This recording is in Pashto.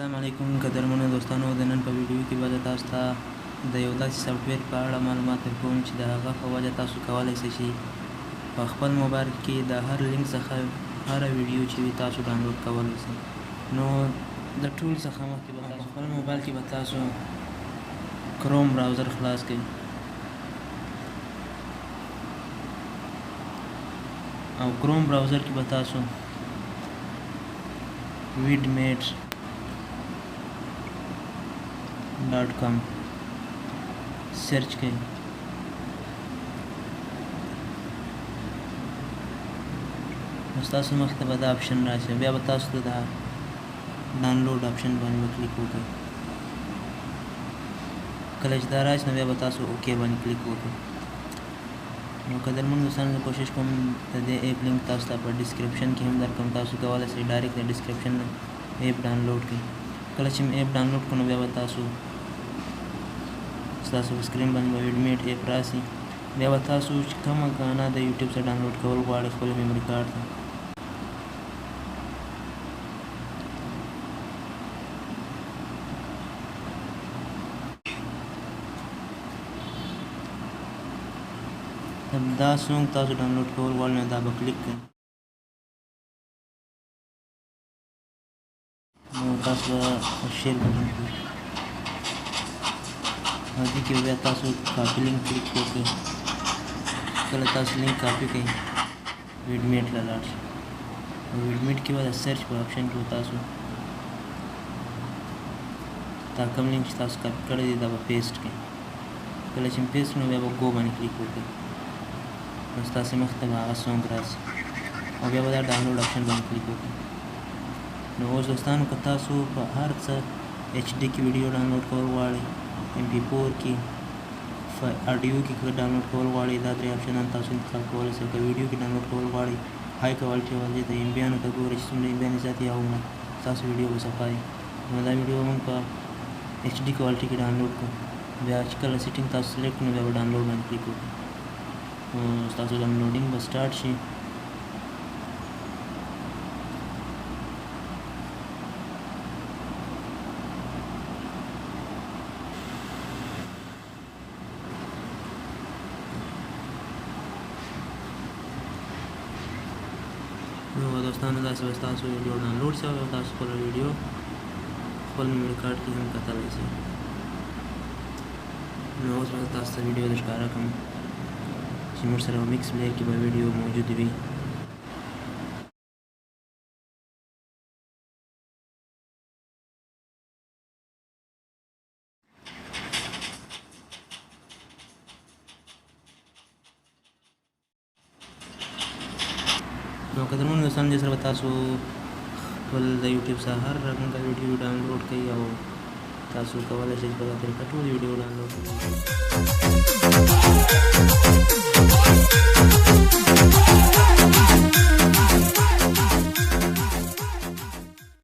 السلام علیکم قدرمنو دوستانو د نن په ویډیو کې به تاسو ته د یو داسې سافټویر په اړه معلومات درکوم چې د هغه په وجه تاسو کولای شئ په خپل موبایل کې د هر لینک څخه هر ویډیو چې وي تاسو ډاونلوډ کولای شئ. نو د ټول څخه مخکې به په خپل موبایل کې به تاسو کروم براوزر خلاص کړئ او کروم براوزر کې به تاسو vidmate.com سرچ کړئ. نو ستاسو مخ ته به دا اپشن راشي، بیا به تاسو د ډانلوډ اپشن باندې کلیک وکړئ. کله چې دا راشي نو بیا به تاسو اوکې باندې کلیک وکړئ. نو قدرمنو دوستانو زه کوشش کوم د دې ایپ لینک تاسو ته په ډسکرپشن کې هم درکړم، تاسو کولی شئ ډایرکټ د ډسکرپشن نه ایپ ډاونلوډ کړئ. کله چې ایپ ډاونلوډ کړو نو بیا به ستاسو په سکرین باندې به ویډمیټ ایپ راشي. بیا به تاسو چې کومه ګانا د یوټیوب څخه ډاونلوډ کول غواړئ خپل میموري کارت ته دا سونګ تاسو ډاونلوډ کول غواړئ نو دا به کلیک کړئ. نو تاسو به شیر بټن کړئ او دې کې بیا تاسو کاپي لینک کلیک وکړئ. کله تاسو لینک کاپي کړئ ویډمیټ ته لاړ شئ او ویډمیټ کې به د سرچ په آپشن کې تاسو دا کوم لینک چې تاسو کاپي کړی دی دا به پیسټ کړئ. کله چې پیسټ نو بیا به ګو باندې کلیک وکړئ. نو ستاسو مخ ته به هغه سونګ راشي او بیا به دا ډاونلوډ اپشن باندې کلیک وکړئ. نو اوس دوستانو که تاسو په هر څه ایچ ډي کې ویډیو ډاونلوډ کول غواړئ، MP4 کې، اډیو کې ډاونلوډ کول غواړئ، دا درې اپشنان تاسو انتخاب کولی شئ. که ویډیو کې ډاونلوډ کول غواړئ های کوالټي والي د MB-انو ته ګورئ چې څومره MB زیاتې یا عموما ستاسو ویډیو به صفا وي. نو دا ویډیو موږ په HD کوالټي کې ډاونلوډ کړو. بیا چې کله سیټینګ تاسو سلیکټ کړو بیا به ډاونلوډ باندې کلیک وکړئ. نو ستاسو ډاونلوډینګ به سټارټ شي. نو دوستانو داسې به ستاسو ویډیو ډاونلوډ شوی او تاسو خپله ویډیو خپل میموري کارت کې هم کتلی شئ. نو اوس به تاسو ته ویډیو د ښکاره کړم چې موږ سره مکس پلیر کې به ویډیو موجود وي. نو قدرمنو دوستانو دې سره به تاسو خپل د یوټیوب څخه هر رنګه ویډیو ډاونلوډ کړئ او تاسو کولی شئ چې په دا طریقه ټول ویډیو ډاونلوډ کړئ.